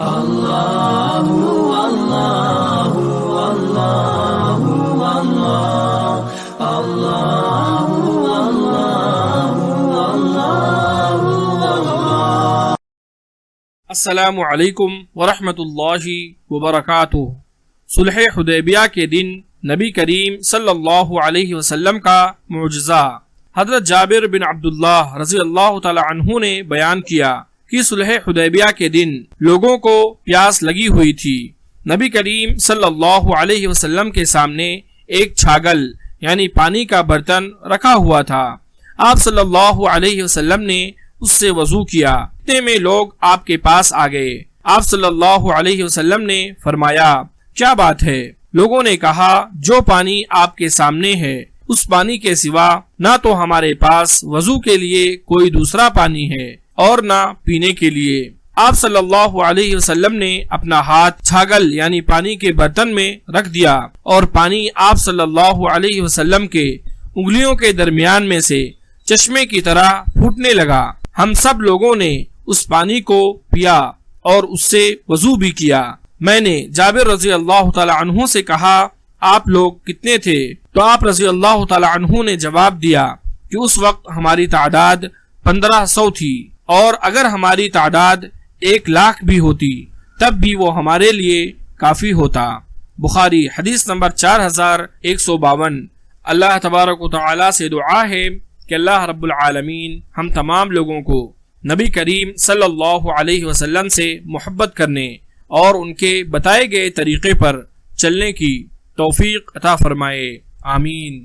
اللہ اللہ اللہ اللہ اللہ اللہ۔ السلام علیکم ورحمۃ اللہ وبرکاتہ۔ صلح حدیبیہ کے دن نبی کریم صلی اللہ علیہ وسلم کا معجزہ۔ حضرت جابر بن عبداللہ رضی اللہ تعالی عنہ نے بیان کیا کہ صلح حدیبیہ کے دن لوگوں کو پیاس لگی ہوئی تھی۔ نبی کریم صلی اللہ علیہ وسلم کے سامنے ایک چھاگل یعنی پانی کا برتن رکھا ہوا تھا۔ آپ صلی اللہ علیہ وسلم نے اس سے وضو کیا۔ اتنے میں لوگ آپ کے پاس آ گئے۔ آپ صلی اللہ علیہ وسلم نے فرمایا، کیا بات ہے؟ لوگوں نے کہا، جو پانی آپ کے سامنے ہے اس پانی کے سوا نہ تو ہمارے پاس وضو کے لیے کوئی دوسرا پانی ہے اور نہ پینے کے لیے۔ آپ صلی اللہ علیہ وسلم نے اپنا ہاتھ چھاگل یعنی پانی کے برتن میں رکھ دیا اور پانی آپ صلی اللہ علیہ وسلم کے انگلیوں کے درمیان میں سے چشمے کی طرح پھوٹنے لگا۔ ہم سب لوگوں نے اس پانی کو پیا اور اس سے وضو بھی کیا۔ میں نے جابر رضی اللہ تعالی عنہ سے کہا، آپ لوگ کتنے تھے؟ تو آپ رضی اللہ تعالی عنہ نے جواب دیا کہ اس وقت ہماری تعداد 1500 تھی، اور اگر ہماری تعداد 1,00,000 بھی ہوتی تب بھی وہ ہمارے لیے کافی ہوتا۔ بخاری حدیث نمبر 4152۔ اللہ تبارک و تعالی سے دعا ہے کہ اللہ رب العالمین ہم تمام لوگوں کو نبی کریم صلی اللہ علیہ وسلم سے محبت کرنے اور ان کے بتائے گئے طریقے پر چلنے کی توفیق عطا فرمائے۔ آمین۔